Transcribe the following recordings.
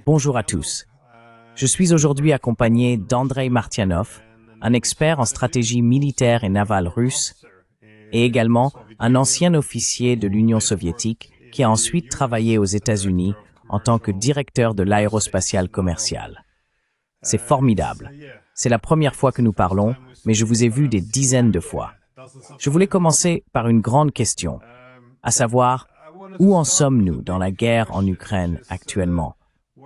Bonjour à tous. Je suis aujourd'hui accompagné d'Andrei Martianov, un expert en stratégie militaire et navale russe, et également un ancien officier de l'Union soviétique qui a ensuite travaillé aux États-Unis en tant que directeur de l'aérospatiale commerciale. C'est formidable. C'est la première fois que nous parlons, mais je vous ai vu des dizaines de fois. Je voulais commencer par une grande question, à savoir, où en sommes-nous dans la guerre en Ukraine actuellement?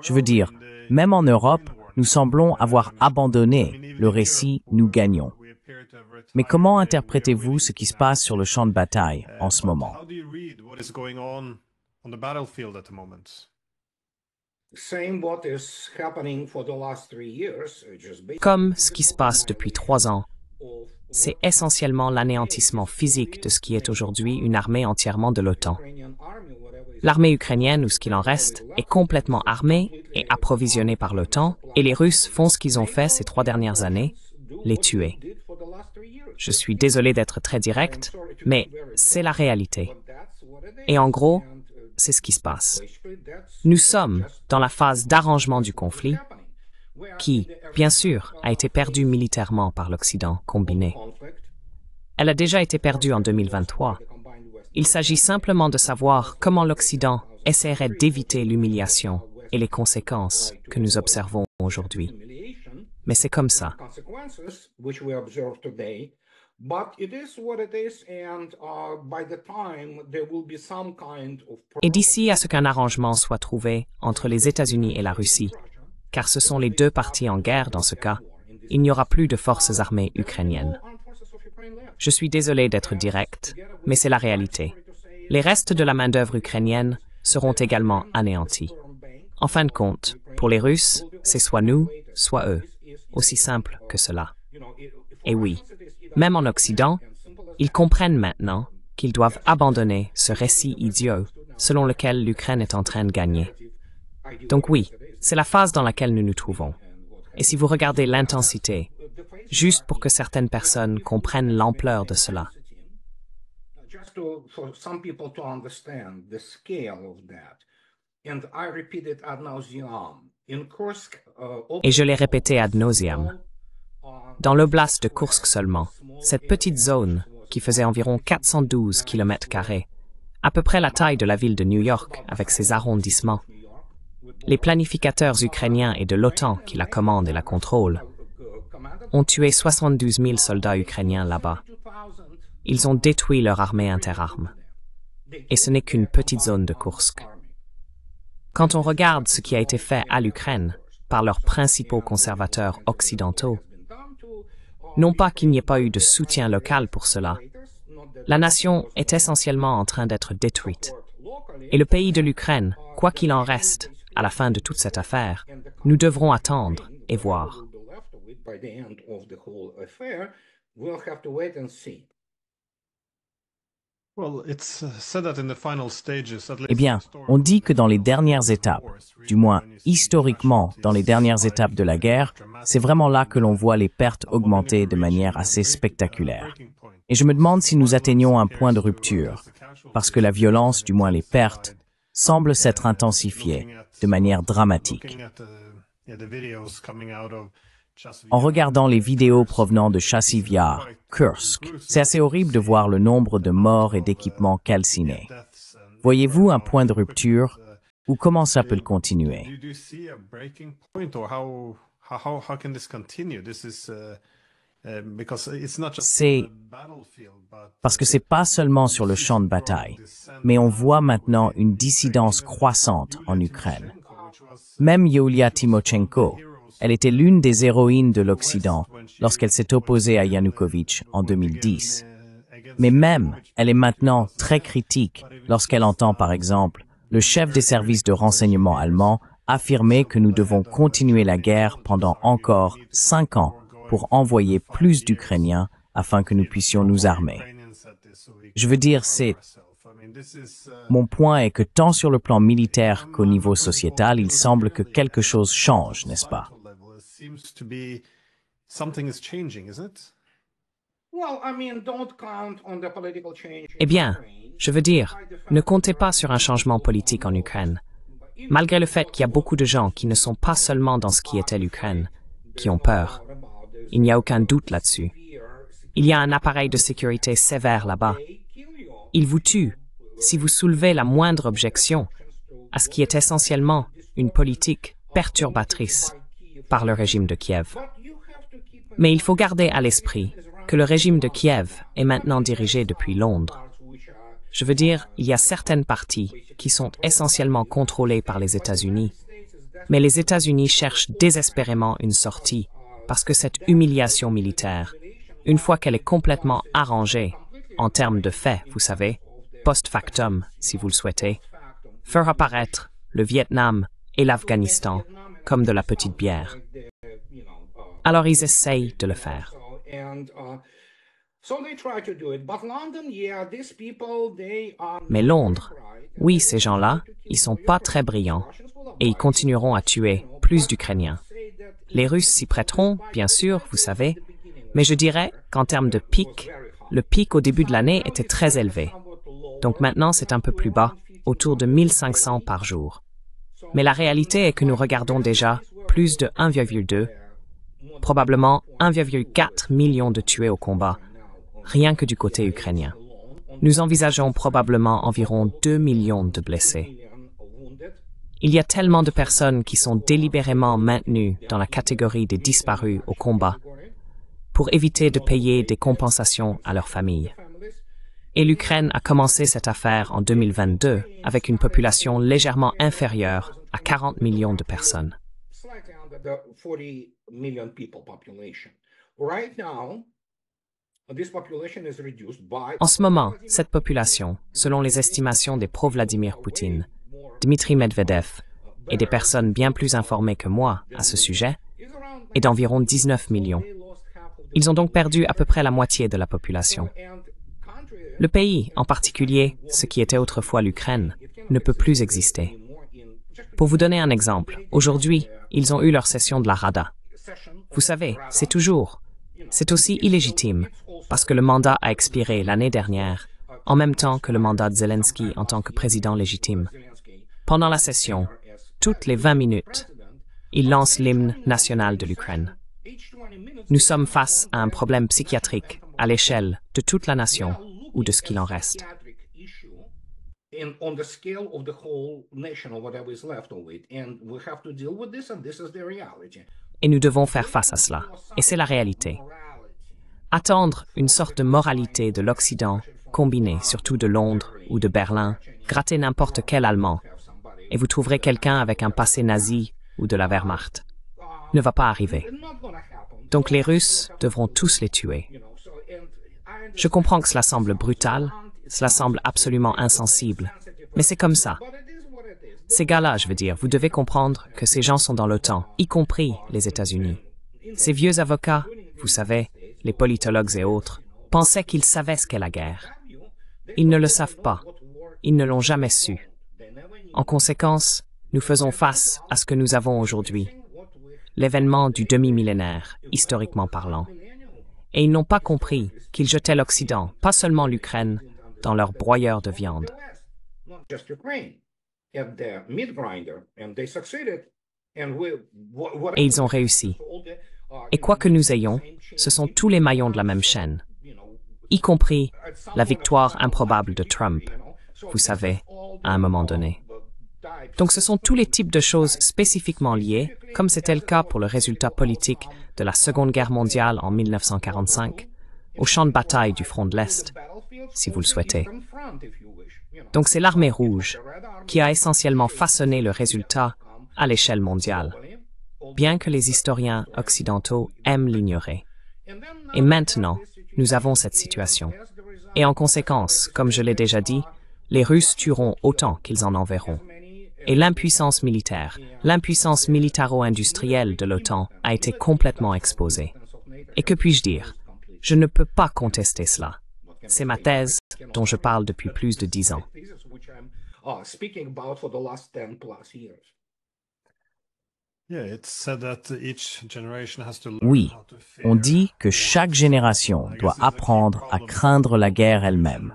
Je veux dire, même en Europe, nous semblons avoir abandonné le récit « nous gagnons ». Mais comment interprétez-vous ce qui se passe sur le champ de bataille en ce moment? Comme ce qui se passe depuis 3 ans, c'est essentiellement l'anéantissement physique de ce qui est aujourd'hui une armée entièrement de l'OTAN. L'armée ukrainienne, ou ce qu'il en reste, est complètement armée et approvisionnée par l'OTAN, et les Russes font ce qu'ils ont fait ces 3 dernières années, les tuer. Je suis désolé d'être très direct, mais c'est la réalité. Et en gros, c'est ce qui se passe. Nous sommes dans la phase d'arrangement du conflit, qui, bien sûr, a été perdue militairement par l'Occident combiné. Elle a déjà été perdue en 2023. Il s'agit simplement de savoir comment l'Occident essaierait d'éviter l'humiliation et les conséquences que nous observons aujourd'hui. Mais c'est comme ça. Et d'ici à ce qu'un arrangement soit trouvé entre les États-Unis et la Russie, car ce sont les deux parties en guerre dans ce cas, il n'y aura plus de forces armées ukrainiennes. Je suis désolé d'être direct, mais c'est la réalité. Les restes de la main-d'œuvre ukrainienne seront également anéantis. En fin de compte, pour les Russes, c'est soit nous, soit eux. Aussi simple que cela. Et oui, même en Occident, ils comprennent maintenant qu'ils doivent abandonner ce récit idiot selon lequel l'Ukraine est en train de gagner. Donc oui, c'est la phase dans laquelle nous nous trouvons. Et si vous regardez l'intensité, juste pour que certaines personnes comprennent l'ampleur de cela. Et je l'ai répété ad nauseam. Dans l'oblast de Kursk seulement, cette petite zone qui faisait environ 412 km², à peu près la taille de la ville de New York avec ses arrondissements, les planificateurs ukrainiens et de l'OTAN qui la commandent et la contrôlent ont tué 72 000 soldats ukrainiens là-bas. Ils ont détruit leur armée interarmes. Et ce n'est qu'une petite zone de Kursk. Quand on regarde ce qui a été fait à l'Ukraine par leurs principaux conservateurs occidentaux, non pas qu'il n'y ait pas eu de soutien local pour cela, la nation est essentiellement en train d'être détruite. Et le pays de l'Ukraine, quoi qu'il en reste, à la fin de toute cette affaire, nous devrons attendre et voir. Eh bien, on dit que dans les dernières étapes, du moins historiquement dans les dernières étapes de la guerre, c'est vraiment là que l'on voit les pertes augmenter de manière assez spectaculaire. Et je me demande si nous atteignons un point de rupture, parce que la violence, du moins les pertes, semble s'être intensifiée de manière dramatique. En regardant les vidéos provenant de Chassiv Yar, Kursk, c'est assez horrible de voir le nombre de morts et d'équipements calcinés. Voyez-vous un point de rupture ou comment ça peut continuer? C'est parce que c'est pas seulement sur le champ de bataille, mais on voit maintenant une dissidence croissante en Ukraine. Même Yulia Tymoshenko, elle était l'une des héroïnes de l'Occident lorsqu'elle s'est opposée à Yanukovych en 2010. Mais même, elle est maintenant très critique lorsqu'elle entend, par exemple, le chef des services de renseignement allemand affirmer que nous devons continuer la guerre pendant encore 5 ans pour envoyer plus d'Ukrainiens afin que nous puissions nous armer. Je veux dire, mon point est que tant sur le plan militaire qu'au niveau sociétal, il semble que quelque chose change, n'est-ce pas? Eh bien, je veux dire, ne comptez pas sur un changement politique en Ukraine. Malgré le fait qu'il y a beaucoup de gens qui ne sont pas seulement dans ce qui était l'Ukraine, qui ont peur. Il n'y a aucun doute là-dessus. Il y a un appareil de sécurité sévère là-bas. Il vous tue si vous soulevez la moindre objection à ce qui est essentiellement une politique perturbatrice par le régime de Kiev. Mais il faut garder à l'esprit que le régime de Kiev est maintenant dirigé depuis Londres. Je veux dire, il y a certaines parties qui sont essentiellement contrôlées par les États-Unis, mais les États-Unis cherchent désespérément une sortie parce que cette humiliation militaire, une fois qu'elle est complètement arrangée, en termes de faits, vous savez, post-factum, si vous le souhaitez, fera paraître le Vietnam et l'Afghanistan comme de la petite bière. Alors ils essayent de le faire. Mais Londres, oui, ces gens-là, ils sont pas très brillants et ils continueront à tuer plus d'Ukrainiens. Les Russes s'y prêteront, bien sûr, vous savez, mais je dirais qu'en termes de pic, le pic au début de l'année était très élevé. Donc maintenant, c'est un peu plus bas, autour de 1500 par jour. Mais la réalité est que nous regardons déjà plus de 1,2, probablement 1,4 million de tués au combat, rien que du côté ukrainien. Nous envisageons probablement environ 2 millions de blessés. Il y a tellement de personnes qui sont délibérément maintenues dans la catégorie des disparus au combat pour éviter de payer des compensations à leurs familles. Et l'Ukraine a commencé cette affaire en 2022 avec une population légèrement inférieure à 40 millions de personnes. En ce moment, cette population, selon les estimations des pro-Vladimir Poutine, Dmitri Medvedev et des personnes bien plus informées que moi à ce sujet, est d'environ 19 millions. Ils ont donc perdu à peu près la moitié de la population. Le pays, en particulier, ce qui était autrefois l'Ukraine, ne peut plus exister. Pour vous donner un exemple, aujourd'hui, ils ont eu leur session de la Rada. Vous savez, c'est aussi illégitime, parce que le mandat a expiré l'année dernière, en même temps que le mandat de Zelensky en tant que président légitime. Pendant la session, toutes les 20 minutes, il lance l'hymne national de l'Ukraine. Nous sommes face à un problème psychiatrique à l'échelle de toute la nation, ou de ce qu'il en reste. Et nous devons faire face à cela. Et c'est la réalité. Attendre une sorte de moralité de l'Occident, combinée surtout de Londres ou de Berlin, gratter n'importe quel Allemand, et vous trouverez quelqu'un avec un passé nazi ou de la Wehrmacht, ne va pas arriver. Donc les Russes devront tous les tuer. Je comprends que cela semble brutal, cela semble absolument insensible, mais c'est comme ça. Ces gars-là, je veux dire, vous devez comprendre que ces gens sont dans l'OTAN, y compris les États-Unis. Ces vieux avocats, vous savez, les politologues et autres, pensaient qu'ils savaient ce qu'est la guerre. Ils ne le savent pas. Ils ne l'ont jamais su. En conséquence, nous faisons face à ce que nous avons aujourd'hui, l'événement du demi-millénaire, historiquement parlant. Et ils n'ont pas compris qu'ils jetaient l'Occident, pas seulement l'Ukraine, dans leur broyeur de viande. Et ils ont réussi. Et quoi que nous ayons, ce sont tous les maillons de la même chaîne, y compris la victoire improbable de Trump, vous savez, à un moment donné. Donc ce sont tous les types de choses spécifiquement liées, comme c'était le cas pour le résultat politique de la Seconde Guerre mondiale en 1945, au champ de bataille du front de l'Est, si vous le souhaitez. Donc c'est l'armée rouge qui a essentiellement façonné le résultat à l'échelle mondiale, bien que les historiens occidentaux aiment l'ignorer. Et maintenant, nous avons cette situation. Et en conséquence, comme je l'ai déjà dit, les Russes tueront autant qu'ils en enverront. Et l'impuissance militaire, l'impuissance militaro-industrielle de l'OTAN a été complètement exposée. Et que puis-je dire? Je ne peux pas contester cela. C'est ma thèse dont je parle depuis plus de 10 ans. Oui, on dit que chaque génération doit apprendre à craindre la guerre elle-même.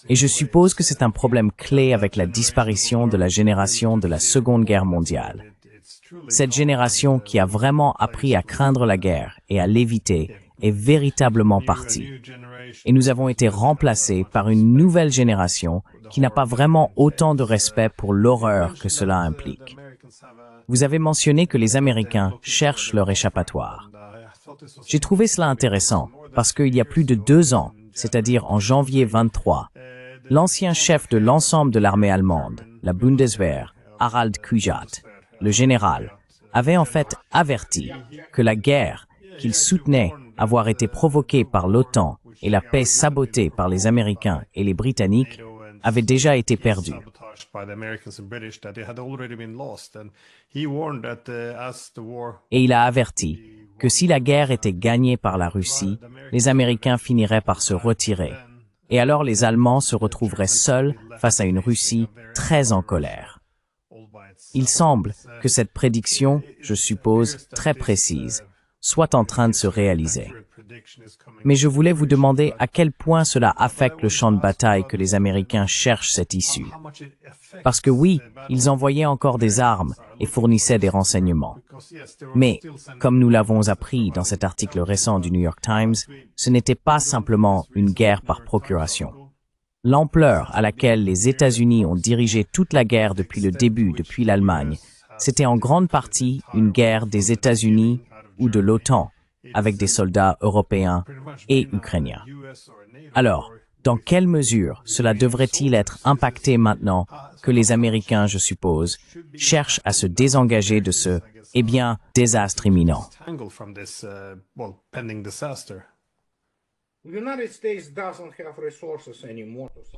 Et je suppose que c'est un problème clé avec la disparition de la génération de la Seconde Guerre mondiale. Cette génération qui a vraiment appris à craindre la guerre et à l'éviter est véritablement partie. Et nous avons été remplacés par une nouvelle génération qui n'a pas vraiment autant de respect pour l'horreur que cela implique. Vous avez mentionné que les Américains cherchent leur échappatoire. J'ai trouvé cela intéressant parce qu'il y a plus de 2 ans, c'est-à-dire en janvier 23, l'ancien chef de l'ensemble de l'armée allemande, la Bundeswehr, Harald Kujat, le général, avait en fait averti que la guerre qu'il soutenait avoir été provoquée par l'OTAN et la paix sabotée par les Américains et les Britanniques avait déjà été perdue. Et il a averti que si la guerre était gagnée par la Russie, les Américains finiraient par se retirer. Et alors les Allemands se retrouveraient seuls face à une Russie très en colère. Il semble que cette prédiction, je suppose, très précise, soit en train de se réaliser. Mais je voulais vous demander à quel point cela affecte le champ de bataille que les Américains cherchent cette issue. Parce que oui, ils envoyaient encore des armes et fournissaient des renseignements. Mais, comme nous l'avons appris dans cet article récent du New York Times, ce n'était pas simplement une guerre par procuration. L'ampleur à laquelle les États-Unis ont dirigé toute la guerre depuis le début, depuis l'Allemagne, c'était en grande partie une guerre des États-Unis ou de l'OTAN, avec des soldats européens et ukrainiens. Alors, dans quelle mesure cela devrait-il être impacté maintenant que les Américains, je suppose, cherchent à se désengager de ce, désastre imminent?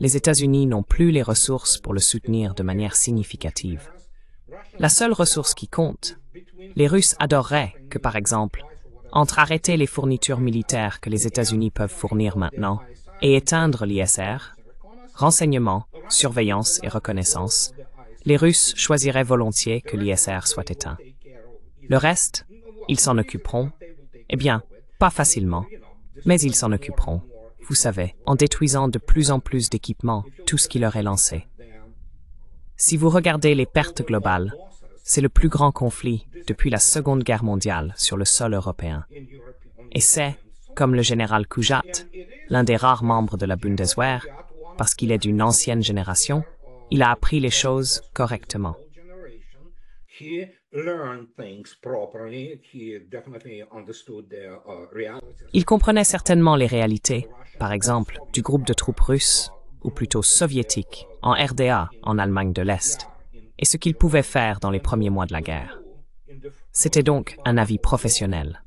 Les États-Unis n'ont plus les ressources pour le soutenir de manière significative. La seule ressource qui compte, les Russes adoreraient que, par exemple, entre arrêter les fournitures militaires que les États-Unis peuvent fournir maintenant et éteindre l'ISR, renseignement, surveillance et reconnaissance, les Russes choisiraient volontiers que l'ISR soit éteint. Le reste, ils s'en occuperont, pas facilement, mais ils s'en occuperont, vous savez, en détruisant de plus en plus d'équipements, tout ce qui leur est lancé. Si vous regardez les pertes globales, c'est le plus grand conflit depuis la Seconde Guerre mondiale sur le sol européen. Et c'est, comme le général Kujat, l'un des rares membres de la Bundeswehr, parce qu'il est d'une ancienne génération, il a appris les choses correctement. Il comprenait certainement les réalités, par exemple, du groupe de troupes russes, ou plutôt soviétiques, en RDA, en Allemagne de l'Est, et ce qu'ils pouvaient faire dans les premiers mois de la guerre. C'était donc un avis professionnel.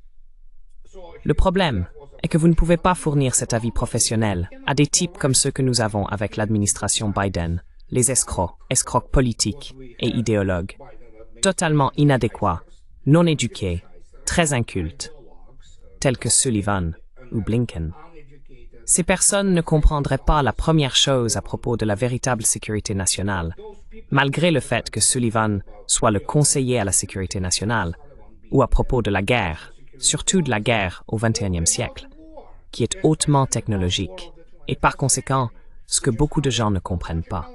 Le problème est que vous ne pouvez pas fournir cet avis professionnel à des types comme ceux que nous avons avec l'administration Biden, les escrocs politiques et idéologues, totalement inadéquats, non éduqués, très incultes, tels que Sullivan ou Blinken. Ces personnes ne comprendraient pas la première chose à propos de la véritable sécurité nationale, malgré le fait que Sullivan soit le conseiller à la sécurité nationale, ou à propos de la guerre, surtout de la guerre au XXIe siècle, qui est hautement technologique, et par conséquent, ce que beaucoup de gens ne comprennent pas.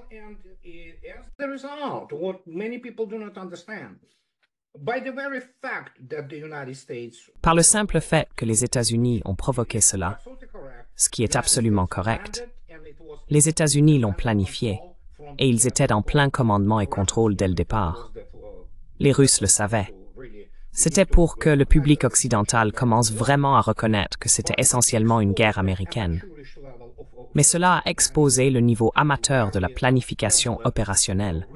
Par le simple fait que les États-Unis ont provoqué cela, ce qui est absolument correct, les États-Unis l'ont planifié, et ils étaient en plein commandement et contrôle dès le départ. Les Russes le savaient. C'était pour que le public occidental commence vraiment à reconnaître que c'était essentiellement une guerre américaine. Mais cela a exposé le niveau amateur de la planification opérationnelle,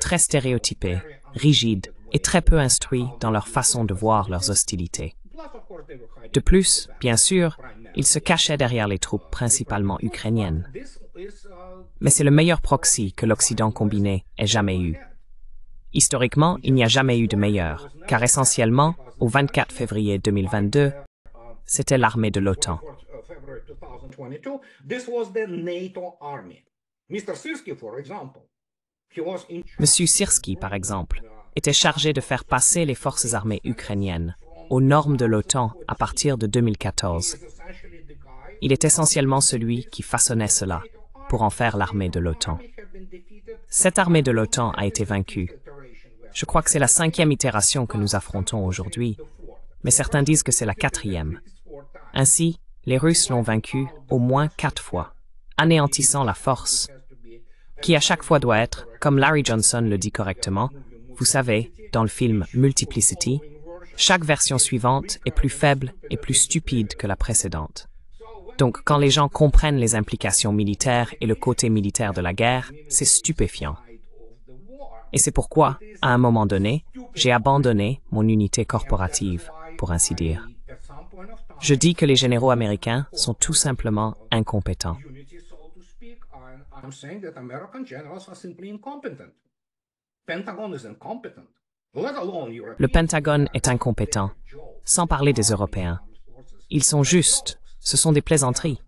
très stéréotypé, rigide et très peu instruit dans leur façon de voir leurs hostilités. De plus, bien sûr, ils se cachaient derrière les troupes principalement ukrainiennes. Mais c'est le meilleur proxy que l'Occident combiné ait jamais eu. Historiquement, il n'y a jamais eu de meilleur, car essentiellement, au 24 février 2022, c'était l'armée de l'OTAN. Monsieur Syrski, par exemple, était chargé de faire passer les forces armées ukrainiennes aux normes de l'OTAN à partir de 2014. Il est essentiellement celui qui façonnait cela pour en faire l'armée de l'OTAN. Cette armée de l'OTAN a été vaincue. Je crois que c'est la 5e itération que nous affrontons aujourd'hui, mais certains disent que c'est la 4e. Ainsi, les Russes l'ont vaincue au moins 4 fois, anéantissant la force, qui à chaque fois doit être, comme Larry Johnson le dit correctement, vous savez, dans le film Multiplicity, chaque version suivante est plus faible et plus stupide que la précédente. Donc, quand les gens comprennent les implications militaires et le côté militaire de la guerre, c'est stupéfiant. Et c'est pourquoi, à un moment donné, j'ai abandonné mon unité corporative, pour ainsi dire. Je dis que les généraux américains sont tout simplement incompétents. Le Pentagone est incompétent, sans parler des Européens. Ils sont justes, ce sont des plaisanteries.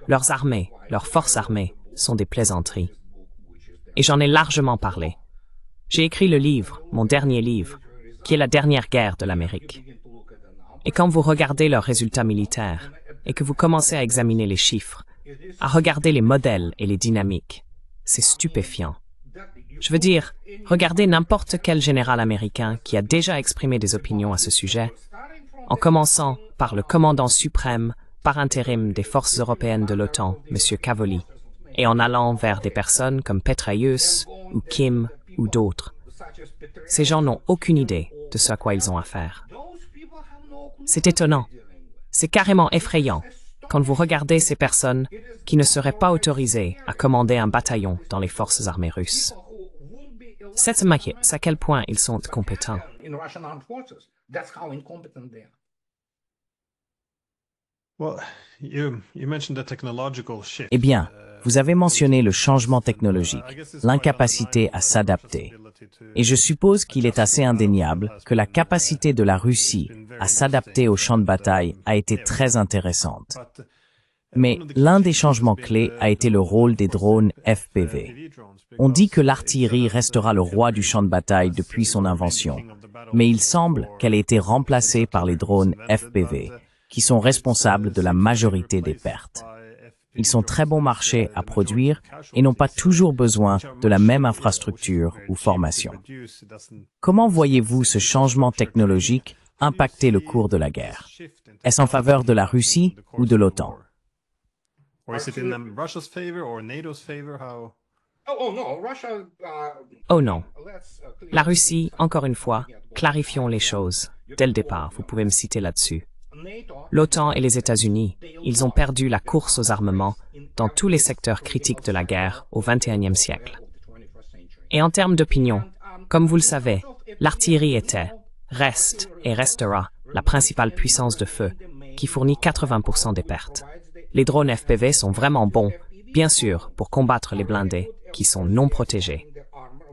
Leurs armées, leurs forces armées, sont des plaisanteries. Et j'en ai largement parlé. J'ai écrit le livre, mon dernier livre, qui est la dernière guerre de l'Amérique. Et quand vous regardez leurs résultats militaires, et que vous commencez à examiner les chiffres, à regarder les modèles et les dynamiques, c'est stupéfiant. Je veux dire, regardez n'importe quel général américain qui a déjà exprimé des opinions à ce sujet, en commençant par le commandant suprême par intérim des forces européennes de l'OTAN, M. Cavoli, et en allant vers des personnes comme Petraeus ou Kim ou d'autres. Ces gens n'ont aucune idée de ce à quoi ils ont affaire. C'est étonnant, c'est carrément effrayant quand vous regardez ces personnes qui ne seraient pas autorisées à commander un bataillon dans les forces armées russes. C'est à quel point ils sont compétents. Eh bien, vous avez mentionné le changement technologique, l'incapacité à s'adapter. Et je suppose qu'il est assez indéniable que la capacité de la Russie à s'adapter au champ de bataille a été très intéressante. Mais l'un des changements clés a été le rôle des drones FPV. On dit que l'artillerie restera le roi du champ de bataille depuis son invention, mais il semble qu'elle ait été remplacée par les drones FPV, qui sont responsables de la majorité des pertes. Ils sont très bon marché à produire et n'ont pas toujours besoin de la même infrastructure ou formation. Comment voyez-vous ce changement technologique impacter le cours de la guerre? Est-ce en faveur de la Russie ou de l'OTAN? Oh non. La Russie, encore une fois, clarifions les choses. Dès le départ, vous pouvez me citer là-dessus. L'OTAN et les États-Unis, ils ont perdu la course aux armements dans tous les secteurs critiques de la guerre au XXIe siècle. Et en termes d'opinion, comme vous le savez, l'artillerie était, reste et restera la principale puissance de feu qui fournit 80% des pertes. Les drones FPV sont vraiment bons, bien sûr, pour combattre les blindés qui sont non protégés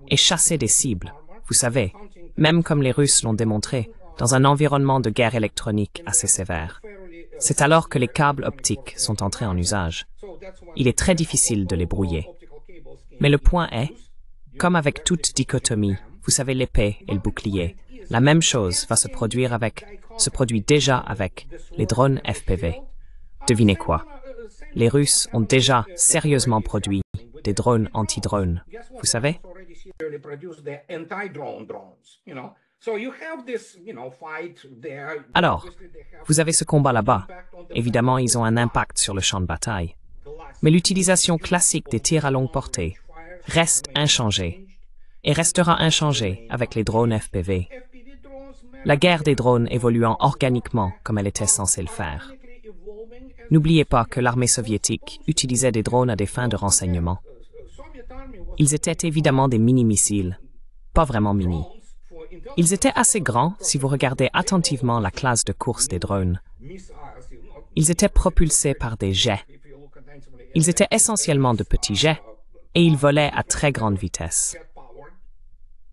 et chasser des cibles, vous savez, même comme les Russes l'ont démontré, dans un environnement de guerre électronique assez sévère. C'est alors que les câbles optiques sont entrés en usage. Il est très difficile de les brouiller. Mais le point est, comme avec toute dichotomie, vous savez l'épée et le bouclier, la même chose va se produit déjà avec les drones FPV. Devinez quoi? Les Russes ont déjà sérieusement produit des drones anti-drones, vous savez? Alors, vous avez ce combat là-bas. Évidemment, ils ont un impact sur le champ de bataille. Mais l'utilisation classique des tirs à longue portée reste inchangée et restera inchangée avec les drones FPV. La guerre des drones évoluant organiquement comme elle était censée le faire. N'oubliez pas que l'armée soviétique utilisait des drones à des fins de renseignement. Ils étaient évidemment des mini-missiles, pas vraiment mini. Ils étaient assez grands si vous regardez attentivement la classe de course des drones. Ils étaient propulsés par des jets. Ils étaient essentiellement de petits jets et ils volaient à très grande vitesse.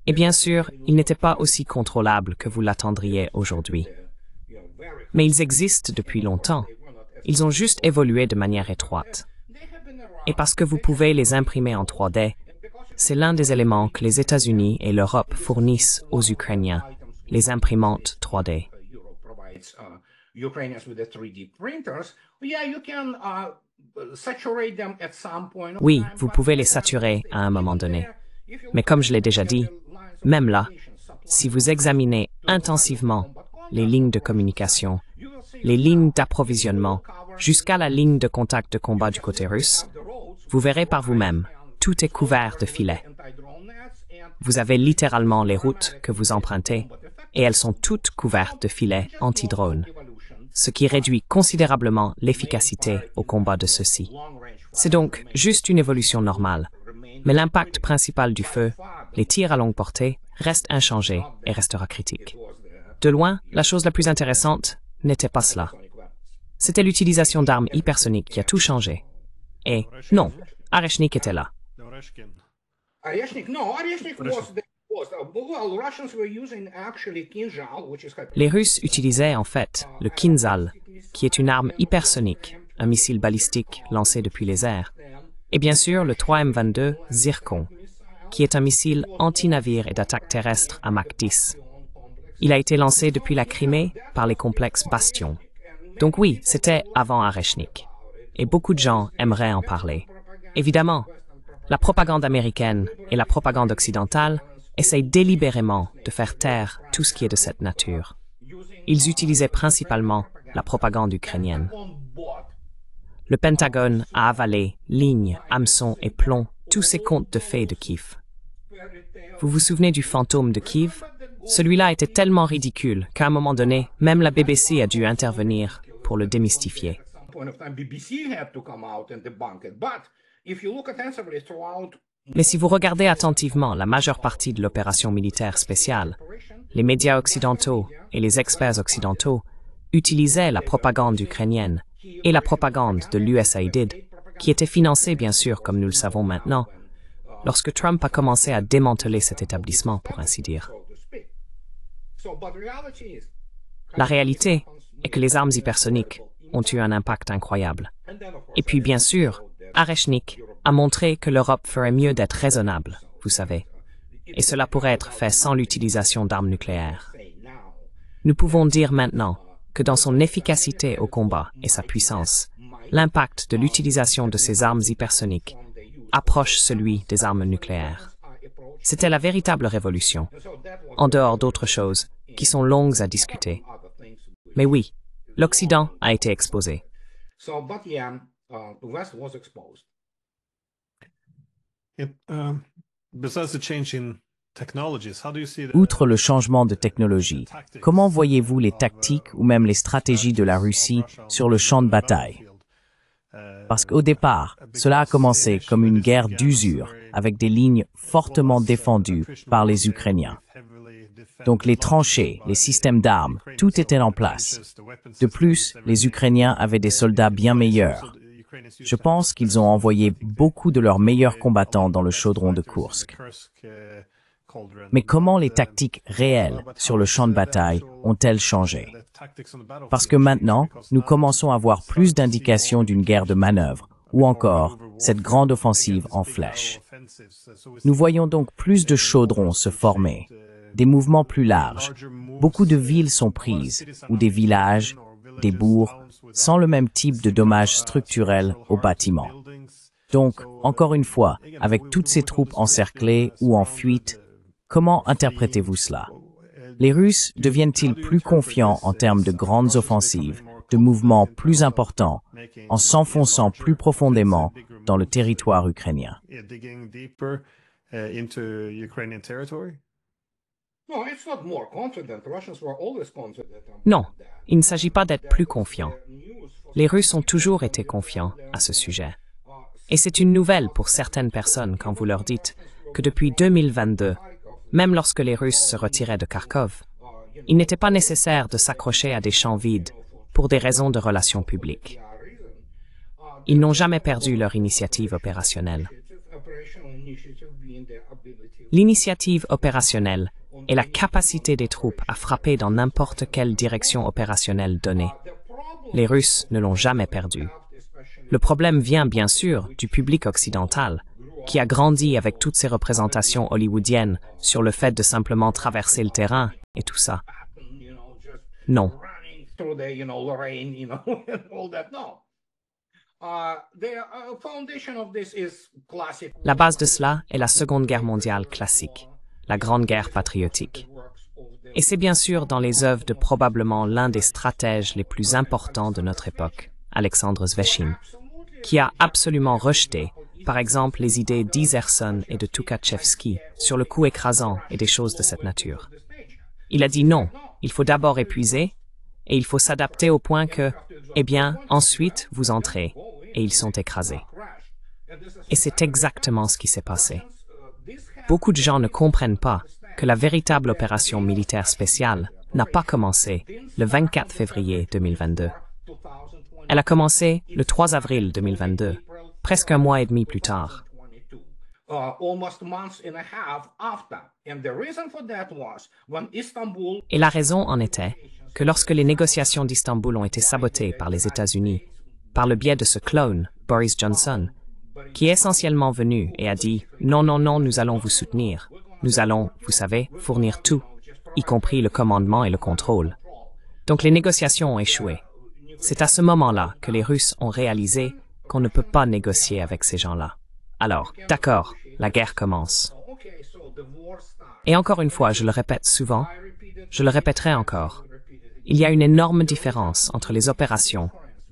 Et bien sûr, ils n'étaient pas aussi contrôlables que vous l'attendriez aujourd'hui. Mais ils existent depuis longtemps. Ils ont juste évolué de manière étroite. Et parce que vous pouvez les imprimer en 3D, c'est l'un des éléments que les États-Unis et l'Europe fournissent aux Ukrainiens, les imprimantes 3D. Oui, vous pouvez les saturer à un moment donné. Mais comme je l'ai déjà dit, même là, si vous examinez intensivement les lignes de communication, les lignes d'approvisionnement, jusqu'à la ligne de contact de combat du côté russe, vous verrez par vous-même, tout est couvert de filets. Vous avez littéralement les routes que vous empruntez, et elles sont toutes couvertes de filets anti-drones, ce qui réduit considérablement l'efficacité au combat de ceux-ci. C'est donc juste une évolution normale, mais l'impact principal du feu, les tirs à longue portée, reste inchangé et restera critique. De loin, la chose la plus intéressante n'était pas cela. C'était l'utilisation d'armes hypersoniques qui a tout changé. Et non, Areshnik était là. Les Russes utilisaient en fait le Kinzhal, qui est une arme hypersonique, un missile balistique lancé depuis les airs, et bien sûr le 3M-22 Zircon, qui est un missile anti-navire et d'attaque terrestre à Mach 10. Il a été lancé depuis la Crimée par les complexes Bastion. Donc oui, c'était avant Areshnik. Et beaucoup de gens aimeraient en parler. Évidemment, la propagande américaine et la propagande occidentale essayent délibérément de faire taire tout ce qui est de cette nature. Ils utilisaient principalement la propagande ukrainienne. Le Pentagone a avalé lignes, hameçons et plombs tous ces contes de fées de Kiev. Vous vous souvenez du fantôme de Kiev? Celui-là était tellement ridicule qu'à un moment donné, même la BBC a dû intervenir pour le démystifier. Mais si vous regardez attentivement la majeure partie de l'opération militaire spéciale, les médias occidentaux et les experts occidentaux utilisaient la propagande ukrainienne et la propagande de l'USAID, qui était financée bien sûr, comme nous le savons maintenant, lorsque Trump a commencé à démanteler cet établissement, pour ainsi dire. La réalité est que les armes hypersoniques ont eu un impact incroyable. Et puis bien sûr, Areshnik a montré que l'Europe ferait mieux d'être raisonnable, vous savez. Et cela pourrait être fait sans l'utilisation d'armes nucléaires. Nous pouvons dire maintenant que dans son efficacité au combat et sa puissance, l'impact de l'utilisation de ces armes hypersoniques approche celui des armes nucléaires. C'était la véritable révolution, en dehors d'autres choses qui sont longues à discuter. Mais oui, l'Occident a été exposé. Outre le changement de technologie, comment voyez-vous les tactiques ou même les stratégies de la Russie sur le champ de bataille? Parce qu'au départ, cela a commencé comme une guerre d'usure, avec des lignes fortement défendues par les Ukrainiens. Donc les tranchées, les systèmes d'armes, tout était en place. De plus, les Ukrainiens avaient des soldats bien meilleurs. Je pense qu'ils ont envoyé beaucoup de leurs meilleurs combattants dans le chaudron de Koursk. Mais comment les tactiques réelles sur le champ de bataille ont-elles changé? Parce que maintenant, nous commençons à voir plus d'indications d'une guerre de manœuvre, ou encore cette grande offensive en flèche. Nous voyons donc plus de chaudrons se former, des mouvements plus larges. Beaucoup de villes sont prises, ou des villages, des bourgs, sans le même type de dommages structurels aux bâtiments. Donc, encore une fois, avec toutes ces troupes encerclées ou en fuite, comment interprétez-vous cela? Les Russes deviennent-ils plus confiants en termes de grandes offensives, de mouvements plus importants, en s'enfonçant plus profondément dans le territoire ukrainien? Non, il ne s'agit pas d'être plus confiant. Les Russes ont toujours été confiants à ce sujet. Et c'est une nouvelle pour certaines personnes quand vous leur dites que depuis 2022, même lorsque les Russes se retiraient de Kharkov, il n'était pas nécessaire de s'accrocher à des champs vides pour des raisons de relations publiques. Ils n'ont jamais perdu leur initiative opérationnelle. L'initiative opérationnelle est la capacité des troupes à frapper dans n'importe quelle direction opérationnelle donnée. Les Russes ne l'ont jamais perdue. Le problème vient bien sûr du public occidental, qui a grandi avec toutes ces représentations hollywoodiennes sur le fait de simplement traverser le terrain et tout ça. Non. La base de cela est la Seconde Guerre mondiale classique, la Grande Guerre patriotique. Et c'est bien sûr dans les œuvres de probablement l'un des stratèges les plus importants de notre époque, Alexandre Zvechin, qui a absolument rejeté, par exemple, les idées d'Izerson et de Tukhachevsky sur le coup écrasant et des choses de cette nature. Il a dit non, il faut d'abord épuiser, et il faut s'adapter au point que, eh bien, ensuite, vous entrez, et ils sont écrasés. Et c'est exactement ce qui s'est passé. Beaucoup de gens ne comprennent pas que la véritable opération militaire spéciale n'a pas commencé le 24 février 2022. Elle a commencé le 3 avril 2022, presque un mois et demi plus tard. Et la raison en était que lorsque les négociations d'Istanbul ont été sabotées par les États-Unis, par le biais de ce clone, Boris Johnson, qui est essentiellement venu et a dit « Non, non, non, nous allons vous soutenir. Nous allons, vous savez, fournir tout, y compris le commandement et le contrôle. » Donc les négociations ont échoué. C'est à ce moment-là que les Russes ont réalisé qu'on ne peut pas négocier avec ces gens-là. Alors, d'accord, la guerre commence. Et encore une fois, je le répète souvent, je le répéterai encore, il y a une énorme différence entre les opérations,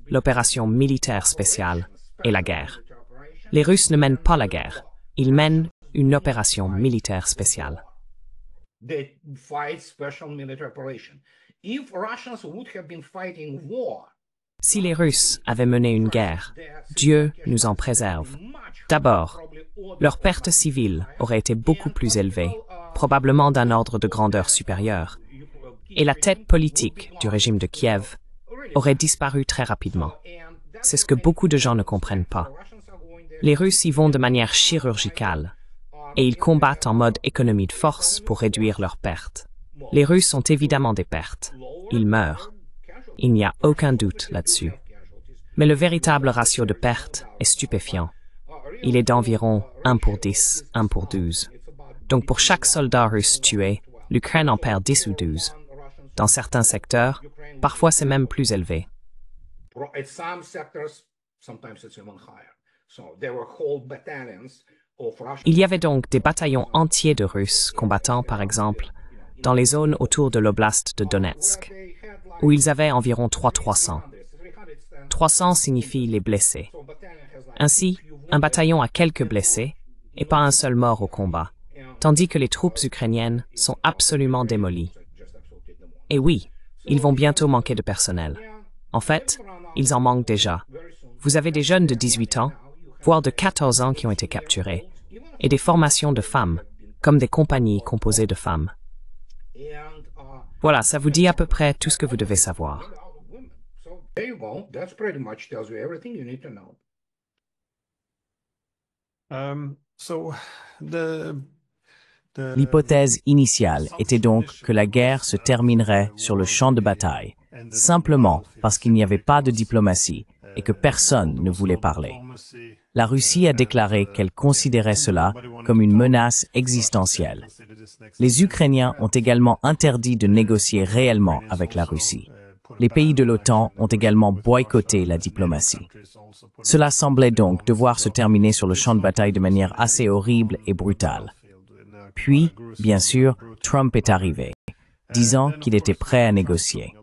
l'opération militaire spéciale et la guerre. Les Russes ne mènent pas la guerre, ils mènent une opération militaire spéciale. Si les Russes avaient mené une guerre, Dieu nous en préserve. D'abord, leurs pertes civiles auraient été beaucoup plus élevées, probablement d'un ordre de grandeur supérieur, et la tête politique du régime de Kiev aurait disparu très rapidement. C'est ce que beaucoup de gens ne comprennent pas. Les Russes y vont de manière chirurgicale, et ils combattent en mode économie de force pour réduire leurs pertes. Les Russes ont évidemment des pertes. Ils meurent. Il n'y a aucun doute là-dessus. Mais le véritable ratio de pertes est stupéfiant. Il est d'environ 1 pour 10, 1 pour 12. Donc pour chaque soldat russe tué, l'Ukraine en perd 10 ou 12. Dans certains secteurs, parfois c'est même plus élevé. Il y avait donc des bataillons entiers de Russes combattant, par exemple, dans les zones autour de l'oblast de Donetsk, où ils avaient environ 300. 300 signifie les blessés. Ainsi, un bataillon a quelques blessés, et pas un seul mort au combat, tandis que les troupes ukrainiennes sont absolument démolies. Et oui, ils vont bientôt manquer de personnel. En fait, ils en manquent déjà. Vous avez des jeunes de 18 ans, voire de 14 ans qui ont été capturés, et des formations de femmes, comme des compagnies composées de femmes. Voilà, ça vous dit à peu près tout ce que vous devez savoir. L'hypothèse initiale était donc que la guerre se terminerait sur le champ de bataille, simplement parce qu'il n'y avait pas de diplomatie et que personne ne voulait parler. La Russie a déclaré qu'elle considérait cela comme une menace existentielle. Les Ukrainiens ont également interdit de négocier réellement avec la Russie. Les pays de l'OTAN ont également boycotté la diplomatie. Cela semblait donc devoir se terminer sur le champ de bataille de manière assez horrible et brutale. Puis, bien sûr, Trump est arrivé, disant qu'il était prêt à négocier.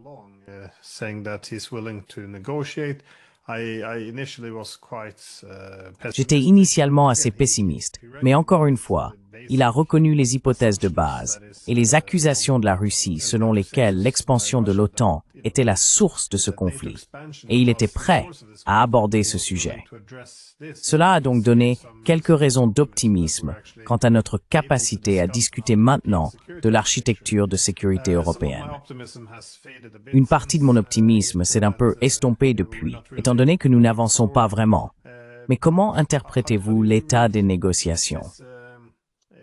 J'étais initialement assez pessimiste, mais encore une fois, il a reconnu les hypothèses de base et les accusations de la Russie selon lesquelles l'expansion de l'OTAN était la source de ce conflit, et il était prêt à aborder ce sujet. Cela a donc donné quelques raisons d'optimisme quant à notre capacité à discuter maintenant de l'architecture de sécurité européenne. Une partie de mon optimisme s'est un peu estompée depuis, étant donné que nous n'avançons pas vraiment. Mais comment interprétez-vous l'état des négociations?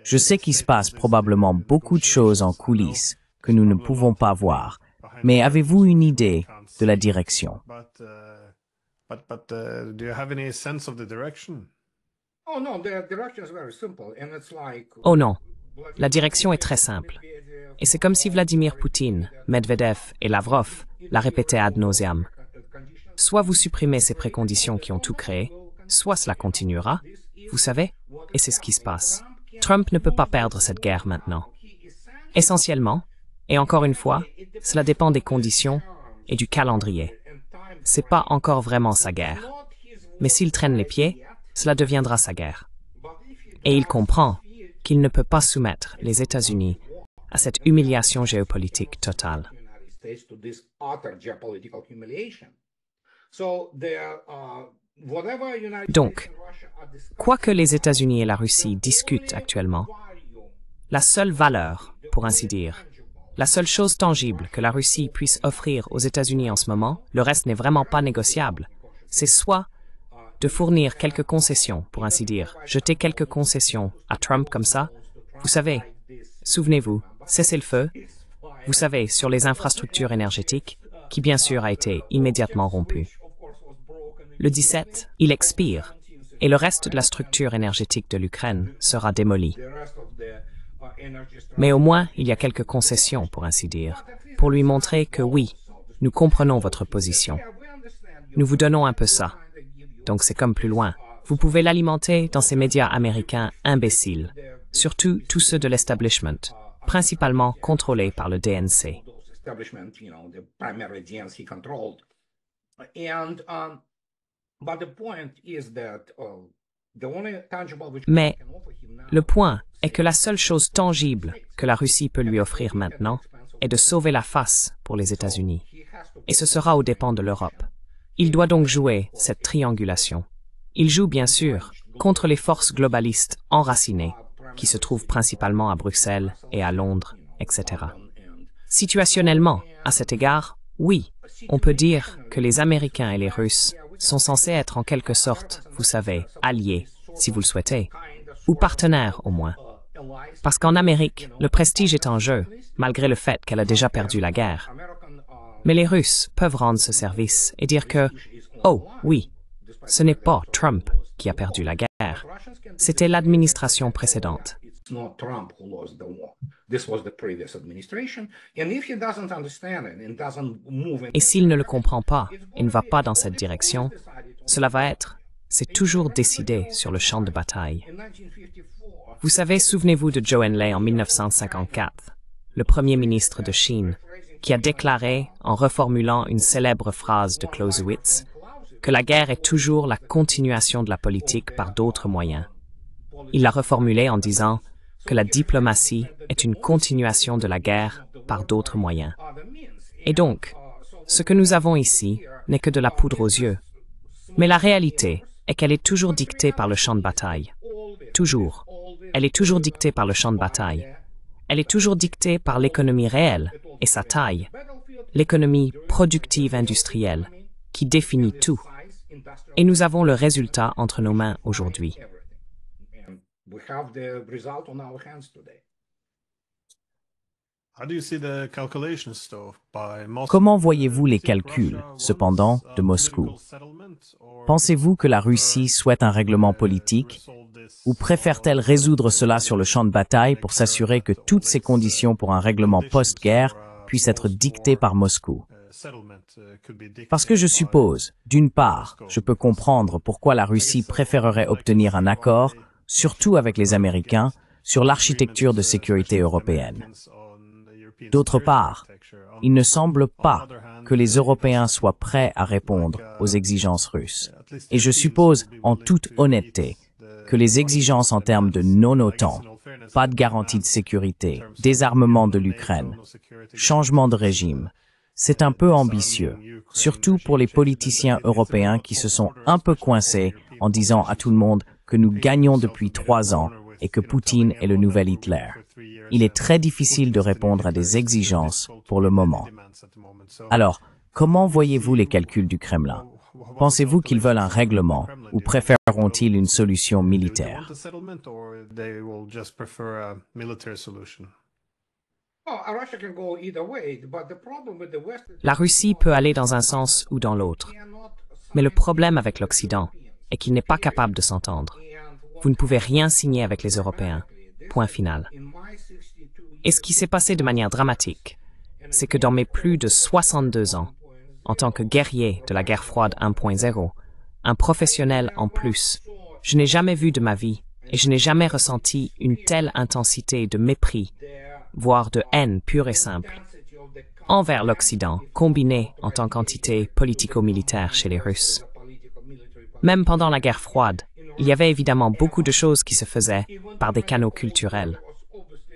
Je sais qu'il se passe probablement beaucoup de choses en coulisses que nous ne pouvons pas voir, mais avez-vous une idée de la direction? Oh non, la direction est très simple. Et c'est comme si Vladimir Poutine, Medvedev et Lavrov la répétaient ad nauseam. Soit vous supprimez ces préconditions qui ont tout créé, soit cela continuera, vous savez, et c'est ce qui se passe. Trump ne peut pas perdre cette guerre maintenant. Essentiellement, et encore une fois, cela dépend des conditions et du calendrier. C'est pas encore vraiment sa guerre. Mais s'il traîne les pieds, cela deviendra sa guerre. Et il comprend qu'il ne peut pas soumettre les États-Unis à cette humiliation géopolitique totale. Donc, quoi que les États-Unis et la Russie discutent actuellement, la seule valeur, pour ainsi dire, la seule chose tangible que la Russie puisse offrir aux États-Unis en ce moment, le reste n'est vraiment pas négociable, c'est soit de fournir quelques concessions, pour ainsi dire, jeter quelques concessions à Trump comme ça, vous savez, souvenez-vous, cessez le feu, vous savez, sur les infrastructures énergétiques, qui bien sûr a été immédiatement rompu. Le 17, il expire, et le reste de la structure énergétique de l'Ukraine sera démoli. Mais au moins, il y a quelques concessions, pour ainsi dire, pour lui montrer que oui, nous comprenons votre position. Nous vous donnons un peu ça. Donc c'est comme plus loin. Vous pouvez l'alimenter dans ces médias américains imbéciles, surtout tous ceux de l'establishment, principalement contrôlés par le DNC. Mais le point est que la seule chose tangible que la Russie peut lui offrir maintenant est de sauver la face pour les États-Unis. Et ce sera aux dépens de l'Europe. Il doit donc jouer cette triangulation. Il joue bien sûr contre les forces globalistes enracinées qui se trouvent principalement à Bruxelles et à Londres, etc. Situationnellement, à cet égard, oui, on peut dire que les Américains et les Russes sont censés être en quelque sorte, vous savez, alliés, si vous le souhaitez, ou partenaires au moins. Parce qu'en Amérique, le prestige est en jeu, malgré le fait qu'elle a déjà perdu la guerre. Mais les Russes peuvent rendre ce service et dire que, oh oui, ce n'est pas Trump qui a perdu la guerre, c'était l'administration précédente. Et s'il ne le comprend pas et ne va pas dans cette direction, cela va être, c'est toujours décidé sur le champ de bataille. Vous savez, souvenez-vous de Zhou Enlai en 1954, le premier ministre de Chine, qui a déclaré, en reformulant une célèbre phrase de Clausewitz, que la guerre est toujours la continuation de la politique par d'autres moyens. Il l'a reformulé en disant que la diplomatie est une continuation de la guerre par d'autres moyens. Et donc, ce que nous avons ici n'est que de la poudre aux yeux. Mais la réalité est qu'elle est toujours dictée par le champ de bataille. Toujours. Elle est toujours dictée par le champ de bataille. Elle est toujours dictée par l'économie réelle et sa taille, l'économie productive industrielle, qui définit tout. Et nous avons le résultat entre nos mains aujourd'hui. Comment voyez-vous les calculs, cependant, de Moscou? Pensez-vous que la Russie souhaite un règlement politique ou préfère-t-elle résoudre cela sur le champ de bataille pour s'assurer que toutes ces conditions pour un règlement post-guerre puissent être dictées par Moscou? Parce que je suppose, d'une part, je peux comprendre pourquoi la Russie préférerait obtenir un accord, surtout avec les Américains, sur l'architecture de sécurité européenne. D'autre part, il ne semble pas que les Européens soient prêts à répondre aux exigences russes. Et je suppose, en toute honnêteté, que les exigences en termes de non-OTAN, pas de garantie de sécurité, désarmement de l'Ukraine, changement de régime, c'est un peu ambitieux, surtout pour les politiciens européens qui se sont un peu coincés en disant à tout le monde que nous gagnons depuis 3 ans et que Poutine est le nouvel Hitler. Il est très difficile de répondre à des exigences pour le moment. Alors, comment voyez-vous les calculs du Kremlin? Pensez-vous qu'ils veulent un règlement ou préféreront-ils une solution militaire? La Russie peut aller dans un sens ou dans l'autre. Mais le problème avec l'Occident est qu'il n'est pas capable de s'entendre. Vous ne pouvez rien signer avec les Européens. Point final. Et ce qui s'est passé de manière dramatique, c'est que dans mes plus de 62 ans, en tant que guerrier de la guerre froide 1.0, un professionnel en plus, je n'ai jamais vu de ma vie et je n'ai jamais ressenti une telle intensité de mépris, voire de haine pure et simple, envers l'Occident, combiné en tant qu'entité politico-militaire chez les Russes. Même pendant la guerre froide, il y avait évidemment beaucoup de choses qui se faisaient par des canaux culturels.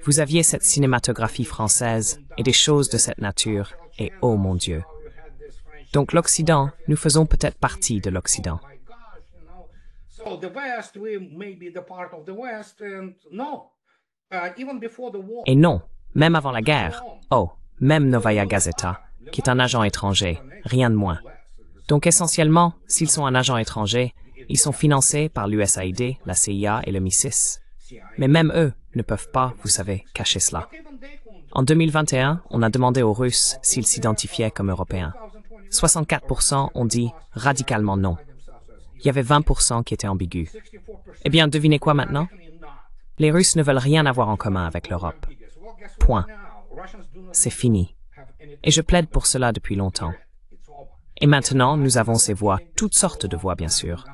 Vous aviez cette cinématographie française et des choses de cette nature, et oh mon Dieu. Donc l'Occident, nous faisons peut-être partie de l'Occident. Et non, même avant la guerre, même Novaya Gazeta, qui est un agent étranger, rien de moins. Donc essentiellement, s'ils sont un agent étranger, ils sont financés par l'USAID, la CIA et le MI6. Mais même eux ne peuvent pas, vous savez, cacher cela. En 2021, on a demandé aux Russes s'ils s'identifiaient comme Européens. 64% ont dit radicalement non. Il y avait 20% qui étaient ambigus. Eh bien, devinez quoi maintenant? Les Russes ne veulent rien avoir en commun avec l'Europe. Point. C'est fini. Et je plaide pour cela depuis longtemps. Et maintenant, nous avons ces voix, toutes sortes de voix bien sûr.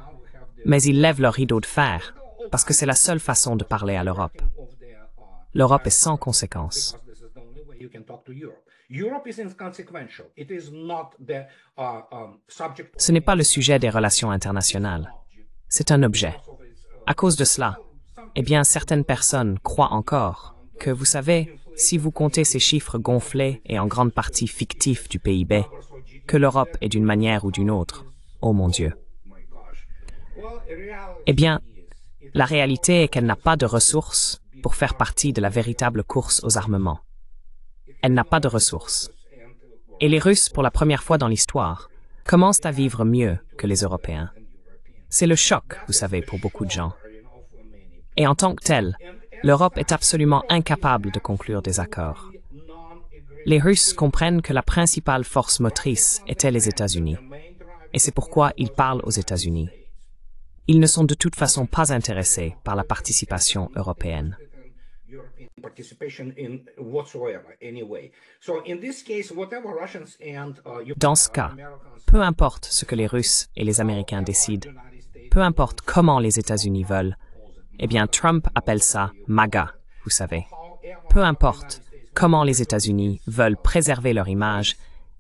Mais ils lèvent leur rideau de fer, parce que c'est la seule façon de parler à l'Europe. L'Europe est sans conséquence. Ce n'est pas le sujet des relations internationales. C'est un objet. À cause de cela, eh bien, certaines personnes croient encore que, vous savez, si vous comptez ces chiffres gonflés et en grande partie fictifs du PIB, que l'Europe est d'une manière ou d'une autre. Oh mon Dieu. Eh bien, la réalité est qu'elle n'a pas de ressources pour faire partie de la véritable course aux armements. Elle n'a pas de ressources. Et les Russes, pour la première fois dans l'histoire, commencent à vivre mieux que les Européens. C'est le choc, vous savez, pour beaucoup de gens. Et en tant que tel, l'Europe est absolument incapable de conclure des accords. Les Russes comprennent que la principale force motrice était les États-Unis. Et c'est pourquoi ils parlent aux États-Unis. Ils ne sont de toute façon pas intéressés par la participation européenne. Dans ce cas, peu importe ce que les Russes et les Américains décident, peu importe comment les États-Unis veulent, eh bien Trump appelle ça MAGA, vous savez. Peu importe comment les États-Unis veulent préserver leur image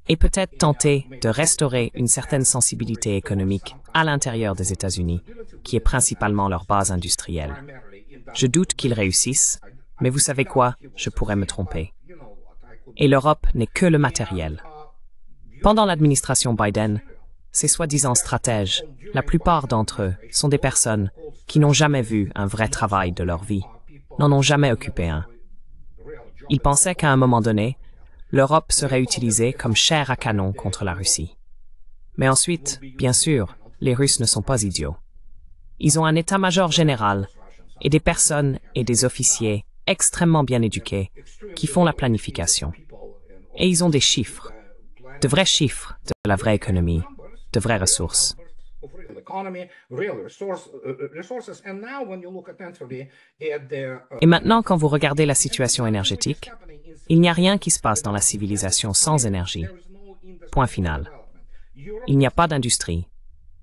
et peut-être tenter de restaurer une certaine sensibilité économique à l'intérieur des États-Unis, qui est principalement leur base industrielle. Je doute qu'ils réussissent, mais vous savez quoi, je pourrais me tromper. Et l'Europe n'est que le matériel. Pendant l'administration Biden, ces soi-disant stratèges, la plupart d'entre eux sont des personnes qui n'ont jamais vu un vrai travail de leur vie, n'en ont jamais occupé un. Ils pensaient qu'à un moment donné, l'Europe serait utilisée comme chair à canon contre la Russie. Mais ensuite, bien sûr, les Russes ne sont pas idiots. Ils ont un état-major général et des personnes et des officiers extrêmement bien éduqués qui font la planification. Et ils ont des chiffres, de vrais chiffres de la vraie économie, de vraies ressources. Et maintenant, quand vous regardez la situation énergétique, il n'y a rien qui se passe dans la civilisation sans énergie. Point final. Il n'y a pas d'industrie,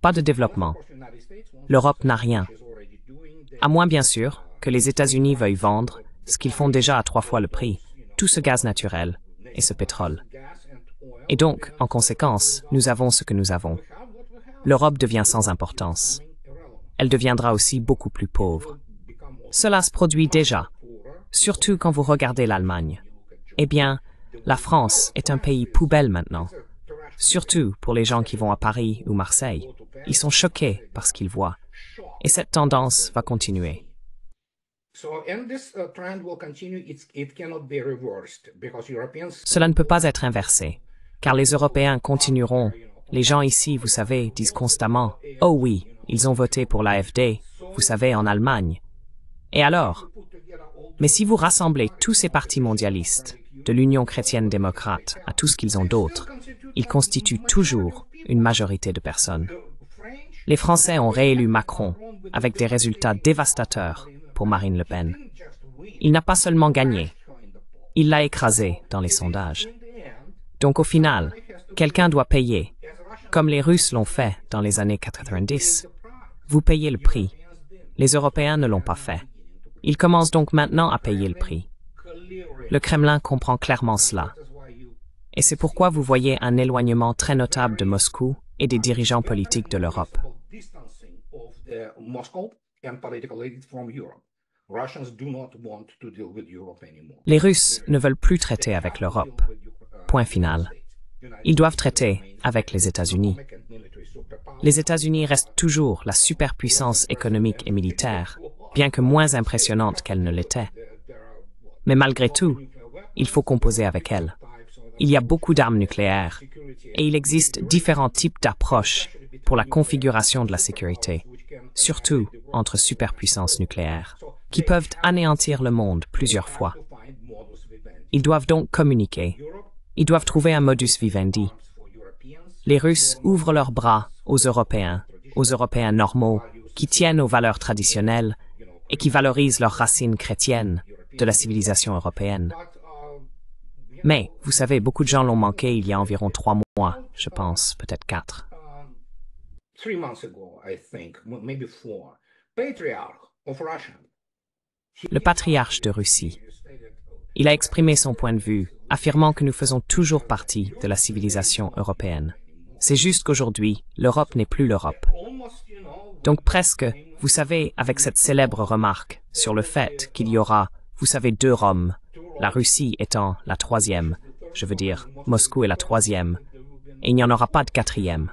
pas de développement. L'Europe n'a rien. À moins, bien sûr, que les États-Unis veuillent vendre, ce qu'ils font déjà à 3 fois le prix, tout ce gaz naturel et ce pétrole. Et donc, en conséquence, nous avons ce que nous avons. L'Europe devient sans importance. Elle deviendra aussi beaucoup plus pauvre. Cela se produit déjà, surtout quand vous regardez l'Allemagne. Eh bien, la France est un pays poubelle maintenant. Surtout pour les gens qui vont à Paris ou Marseille. Ils sont choqués par ce qu'ils voient. Et cette tendance va continuer. Cela ne peut pas être inversé, car les Européens continueront. Les gens ici, vous savez, disent constamment « Oh oui, ils ont voté pour l'AfD, vous savez, en Allemagne. » Et alors? Mais si vous rassemblez tous ces partis mondialistes, de l'Union chrétienne démocrate à tout ce qu'ils ont d'autre, ils constituent toujours une majorité de personnes. Les Français ont réélu Macron, avec des résultats dévastateurs pour Marine Le Pen. Il n'a pas seulement gagné, il l'a écrasé dans les sondages. Donc au final, quelqu'un doit payer, comme les Russes l'ont fait dans les années 90. Vous payez le prix. Les Européens ne l'ont pas fait. Ils commencent donc maintenant à payer le prix. Le Kremlin comprend clairement cela. Et c'est pourquoi vous voyez un éloignement très notable de Moscou et des dirigeants politiques de l'Europe. Les Russes ne veulent plus traiter avec l'Europe. Point final. Ils doivent traiter avec les États-Unis. Les États-Unis restent toujours la superpuissance économique et militaire, bien que moins impressionnante qu'elle ne l'était. Mais malgré tout, il faut composer avec elle. Il y a beaucoup d'armes nucléaires, et il existe différents types d'approches pour la configuration de la sécurité, surtout entre superpuissances nucléaires, qui peuvent anéantir le monde plusieurs fois. Ils doivent donc communiquer. Ils doivent trouver un modus vivendi. Les Russes ouvrent leurs bras aux Européens normaux, qui tiennent aux valeurs traditionnelles et qui valorisent leurs racines chrétiennes de la civilisation européenne. Mais, vous savez, beaucoup de gens l'ont manqué il y a environ 3 mois, je pense, peut-être 4. Le patriarche de Russie. Il a exprimé son point de vue, affirmant que nous faisons toujours partie de la civilisation européenne. C'est juste qu'aujourd'hui, l'Europe n'est plus l'Europe. Donc presque, vous savez, avec cette célèbre remarque sur le fait qu'il y aura, vous savez, 2 Roms, la Russie étant la 3e, je veux dire, Moscou est la 3e, et il n'y en aura pas de 4e.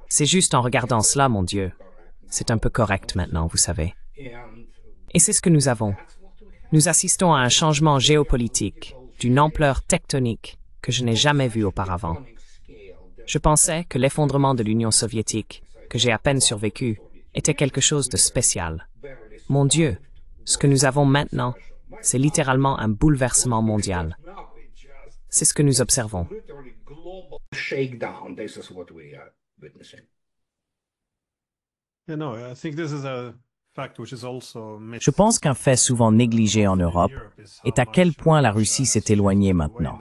C'est juste en regardant cela, mon Dieu. C'est un peu correct maintenant, vous savez. Et c'est ce que nous avons. Nous assistons à un changement géopolitique d'une ampleur tectonique que je n'ai jamais vu auparavant. Je pensais que l'effondrement de l'Union soviétique, que j'ai à peine survécu, était quelque chose de spécial. Mon Dieu, ce que nous avons maintenant, c'est littéralement un bouleversement mondial. C'est ce que nous observons. Je pense qu'un fait souvent négligé en Europe est à quel point la Russie s'est éloignée maintenant.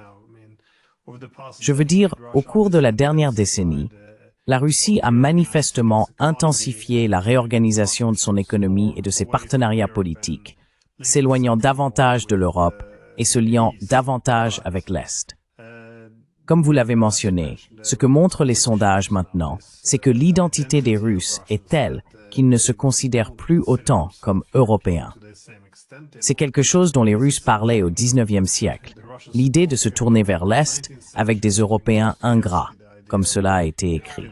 Je veux dire, au cours de la dernière décennie, la Russie a manifestement intensifié la réorganisation de son économie et de ses partenariats politiques, s'éloignant davantage de l'Europe et se liant davantage avec l'Est. Comme vous l'avez mentionné, ce que montrent les sondages maintenant, c'est que l'identité des Russes est telle qu'ils ne se considèrent plus autant comme Européens. C'est quelque chose dont les Russes parlaient au XIXe siècle, l'idée de se tourner vers l'Est avec des Européens ingrats, comme cela a été écrit.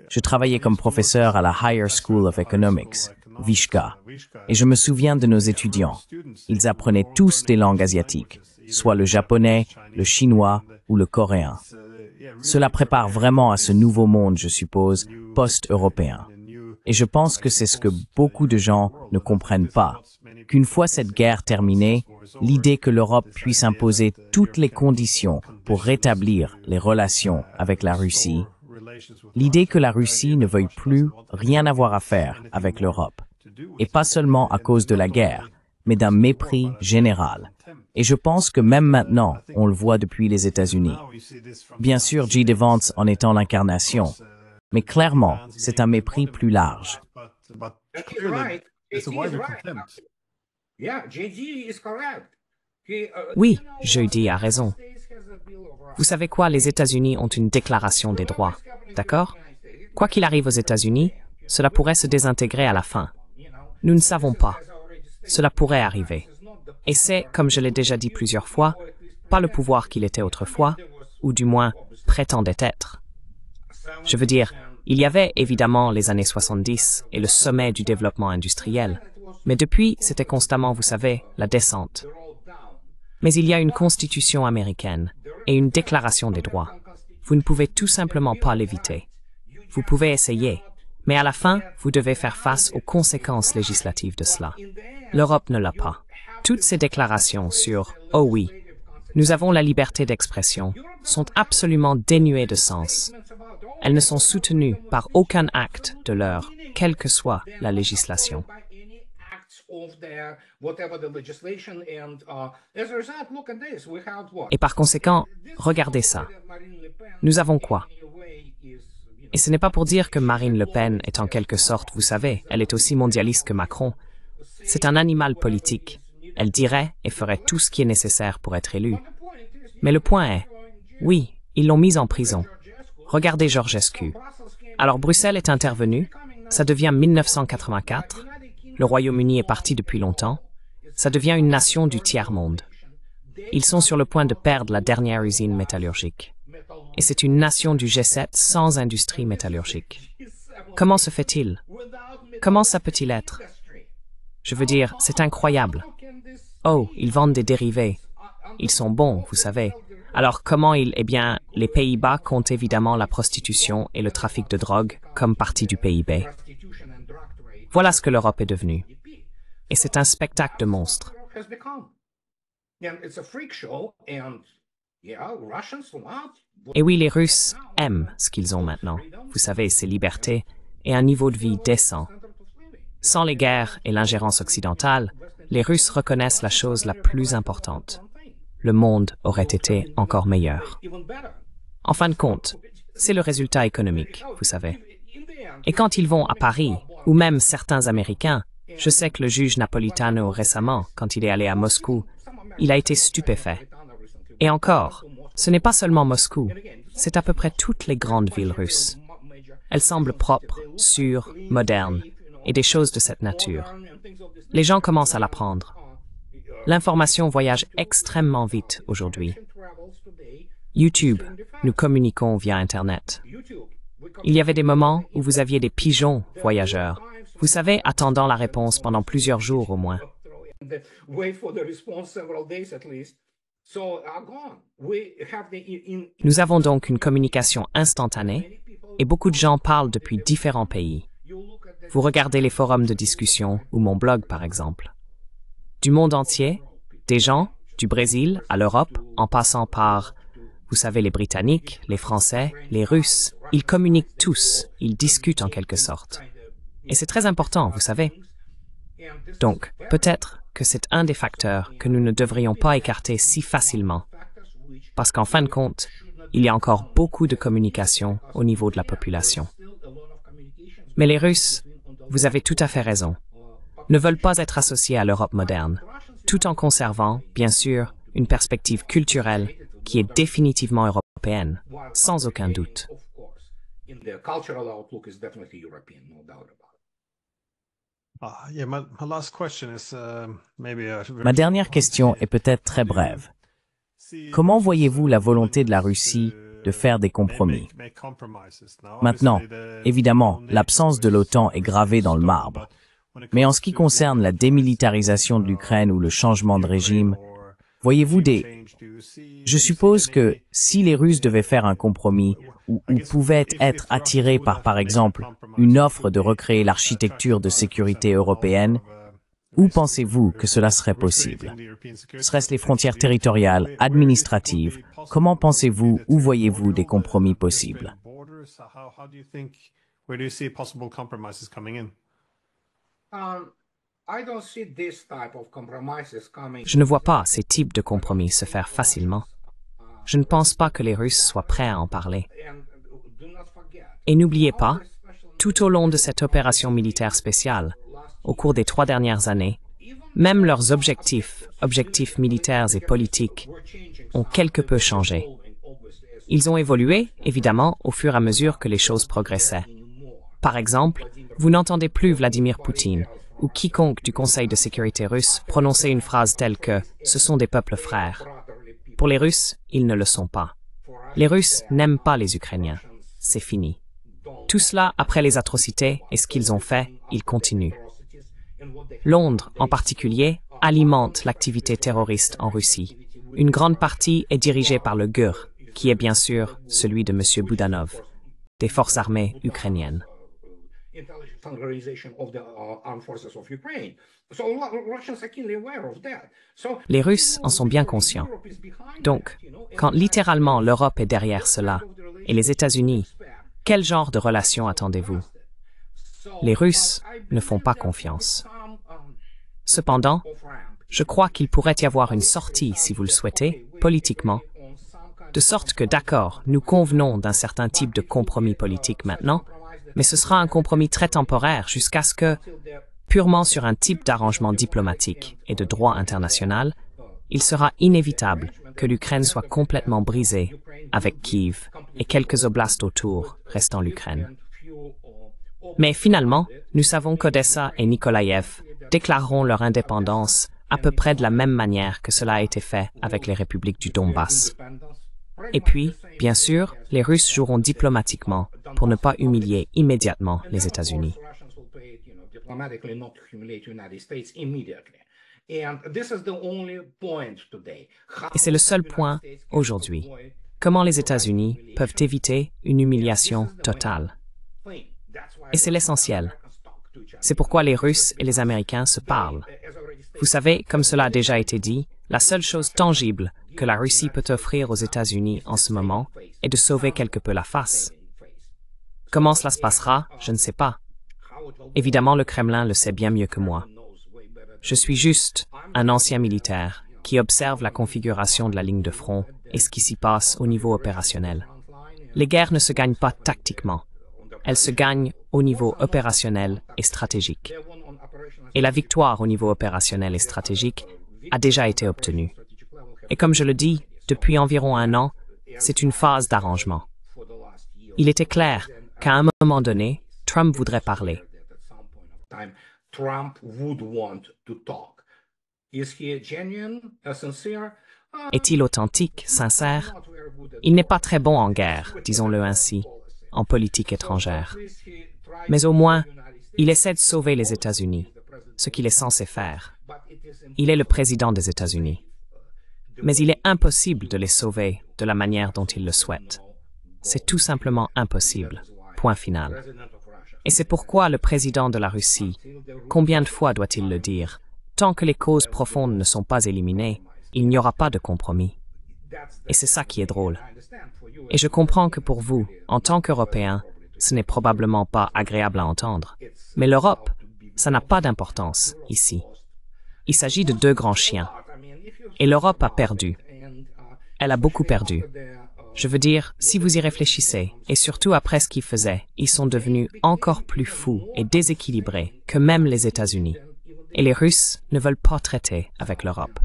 Je travaillais comme professeur à la Higher School of Economics, Vyshka, et je me souviens de nos étudiants. Ils apprenaient tous des langues asiatiques, soit le japonais, le chinois ou le coréen. Cela prépare vraiment à ce nouveau monde, je suppose, post-européen. Et je pense que c'est ce que beaucoup de gens ne comprennent pas, qu'une fois cette guerre terminée, l'idée que l'Europe puisse imposer toutes les conditions pour rétablir les relations avec la Russie, l'idée que la Russie ne veuille plus rien avoir à faire avec l'Europe, et pas seulement à cause de la guerre, mais d'un mépris général. Et je pense que même maintenant, on le voit depuis les États-Unis. Bien sûr, J.D. Vance en étant l'incarnation, mais clairement, c'est un mépris plus large. Oui, J.D. a raison. Vous savez quoi, les États-Unis ont une déclaration des droits, d'accord? Quoi qu'il arrive aux États-Unis, cela pourrait se désintégrer à la fin. Nous ne savons pas. Cela pourrait arriver. Et c'est, comme je l'ai déjà dit plusieurs fois, pas le pouvoir qu'il était autrefois, ou du moins prétendait être. Je veux dire, il y avait évidemment les années 70 et le sommet du développement industriel, mais depuis, c'était constamment, vous savez, la descente. Mais il y a une constitution américaine et une déclaration des droits. Vous ne pouvez tout simplement pas l'éviter. Vous pouvez essayer, mais à la fin, vous devez faire face aux conséquences législatives de cela. L'Europe ne l'a pas. Toutes ces déclarations sur « oh oui, Nous avons la liberté d'expression, sont absolument dénuées de sens. Elles ne sont soutenues par aucun acte de leur, quelle que soit la législation. Et par conséquent, regardez ça. Nous avons quoi? Et ce n'est pas pour dire que Marine Le Pen est en quelque sorte, vous savez, elle est aussi mondialiste que Macron. C'est un animal politique. Elle dirait et ferait tout ce qui est nécessaire pour être élue. Mais le point est, oui, ils l'ont mise en prison. Regardez Georgescu. Alors Bruxelles est intervenue, ça devient 1984, le Royaume-Uni est parti depuis longtemps, ça devient une nation du tiers-monde. Ils sont sur le point de perdre la dernière usine métallurgique. Et c'est une nation du G7 sans industrie métallurgique. Comment se fait-il? Comment ça peut-il être? Je veux dire, c'est incroyable. Oh, ils vendent des dérivés. Ils sont bons, vous savez. Alors comment eh bien, les Pays-Bas comptent évidemment la prostitution et le trafic de drogue comme partie du PIB. Voilà ce que l'Europe est devenue. Et c'est un spectacle de monstres. Et oui, les Russes aiment ce qu'ils ont maintenant. Vous savez, ces libertés et un niveau de vie décent. Sans les guerres et l'ingérence occidentale, les Russes reconnaissent la chose la plus importante. Le monde aurait été encore meilleur. En fin de compte, c'est le résultat économique, vous savez. Et quand ils vont à Paris, ou même certains Américains, je sais que le juge Napolitano récemment, quand il est allé à Moscou, il a été stupéfait. Et encore, ce n'est pas seulement Moscou, c'est à peu près toutes les grandes villes russes. Elles semblent propres, sûres, modernes, et des choses de cette nature. Les gens commencent à l'apprendre. L'information voyage extrêmement vite aujourd'hui. YouTube, nous communiquons via Internet. Il y avait des moments où vous aviez des pigeons voyageurs. Vous savez, attendant la réponse pendant plusieurs jours au moins. Nous avons donc une communication instantanée et beaucoup de gens parlent depuis différents pays. Vous regardez les forums de discussion ou mon blog par exemple. Du monde entier, des gens, du Brésil à l'Europe, en passant par, vous savez, les Britanniques, les Français, les Russes, ils communiquent tous, ils discutent en quelque sorte. Et c'est très important, vous savez. Donc, peut-être que c'est un des facteurs que nous ne devrions pas écarter si facilement. Parce qu'en fin de compte, il y a encore beaucoup de communication au niveau de la population. Mais les Russes, vous avez tout à fait raison, ne veulent pas être associés à l'Europe moderne, tout en conservant, bien sûr, une perspective culturelle qui est définitivement européenne, sans aucun doute. Ma dernière question est peut-être très brève. Comment voyez-vous la volonté de la Russie de faire des compromis? Maintenant, évidemment, l'absence de l'OTAN est gravée dans le marbre. Mais en ce qui concerne la démilitarisation de l'Ukraine ou le changement de régime, voyez-vous Je suppose que si les Russes devaient faire un compromis ou pouvaient être attirés par exemple, une offre de recréer l'architecture de sécurité européenne, où pensez-vous que cela serait possible? Serait-ce les frontières territoriales, administratives? Comment pensez-vous, où voyez-vous des compromis possibles? Je ne vois pas ces types de compromis se faire facilement. Je ne pense pas que les Russes soient prêts à en parler. Et n'oubliez pas, tout au long de cette opération militaire spéciale, au cours des 3 dernières années, même leurs objectifs militaires et politiques, ont quelque peu changé. Ils ont évolué, évidemment, au fur et à mesure que les choses progressaient. Par exemple, vous n'entendez plus Vladimir Poutine ou quiconque du Conseil de sécurité russe prononcer une phrase telle que « ce sont des peuples frères ». Pour les Russes, ils ne le sont pas. Les Russes n'aiment pas les Ukrainiens. C'est fini. Tout cela, après les atrocités et ce qu'ils ont fait, ils continuent. Londres, en particulier, alimente l'activité terroriste en Russie. Une grande partie est dirigée par le GUR, qui est bien sûr celui de M. Boudanov, des forces armées ukrainiennes. Les Russes en sont bien conscients. Donc, quand littéralement l'Europe est derrière cela, et les États-Unis, quel genre de relation attendez-vous? Les Russes ne font pas confiance. Cependant, je crois qu'il pourrait y avoir une sortie, si vous le souhaitez, politiquement, de sorte que, d'accord, nous convenons d'un certain type de compromis politique maintenant, mais ce sera un compromis très temporaire jusqu'à ce que, purement sur un type d'arrangement diplomatique et de droit international, il sera inévitable que l'Ukraine soit complètement brisée, avec Kiev et quelques oblasts autour restant l'Ukraine. Mais finalement, nous savons qu'Odessa et Nikolaïev déclareront leur indépendance à peu près de la même manière que cela a été fait avec les républiques du Donbass. Et puis, bien sûr, les Russes joueront diplomatiquement pour ne pas humilier immédiatement les États-Unis. Et c'est le seul point aujourd'hui. Comment les États-Unis peuvent éviter une humiliation totale? Et c'est l'essentiel. C'est pourquoi les Russes et les Américains se parlent. Vous savez, comme cela a déjà été dit, la seule chose tangible que la Russie peut offrir aux États-Unis en ce moment est de sauver quelque peu la face. Comment cela se passera, je ne sais pas. Évidemment, le Kremlin le sait bien mieux que moi. Je suis juste un ancien militaire qui observe la configuration de la ligne de front et ce qui s'y passe au niveau opérationnel. Les guerres ne se gagnent pas tactiquement. Elles se gagnent au niveau opérationnel et stratégique. Et la victoire au niveau opérationnel et stratégique a déjà été obtenue. Et comme je le dis, depuis environ 1 an, c'est une phase d'arrangement. Il était clair qu'à un moment donné, Trump voudrait parler. Est-il authentique, sincère? Il n'est pas très bon en guerre, disons-le ainsi, en politique étrangère. Mais au moins, il essaie de sauver les États-Unis, ce qu'il est censé faire. Il est le président des États-Unis. Mais il est impossible de les sauver de la manière dont il le souhaite. C'est tout simplement impossible. Point final. Et c'est pourquoi le président de la Russie, combien de fois doit-il le dire, tant que les causes profondes ne sont pas éliminées, il n'y aura pas de compromis. Et c'est ça qui est drôle. Et je comprends que pour vous, en tant qu'Européens, ce n'est probablement pas agréable à entendre. Mais l'Europe, ça n'a pas d'importance ici. Il s'agit de 2 grands chiens. Et l'Europe a perdu. Elle a beaucoup perdu. Je veux dire, si vous y réfléchissez, et surtout après ce qu'ils faisaient, ils sont devenus encore plus fous et déséquilibrés que même les États-Unis. Et les Russes ne veulent pas traiter avec l'Europe.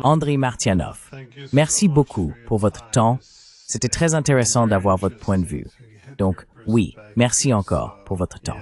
Andrei Martianov, merci beaucoup pour votre temps. C'était très intéressant d'avoir votre point de vue. Donc, oui, merci encore pour votre temps.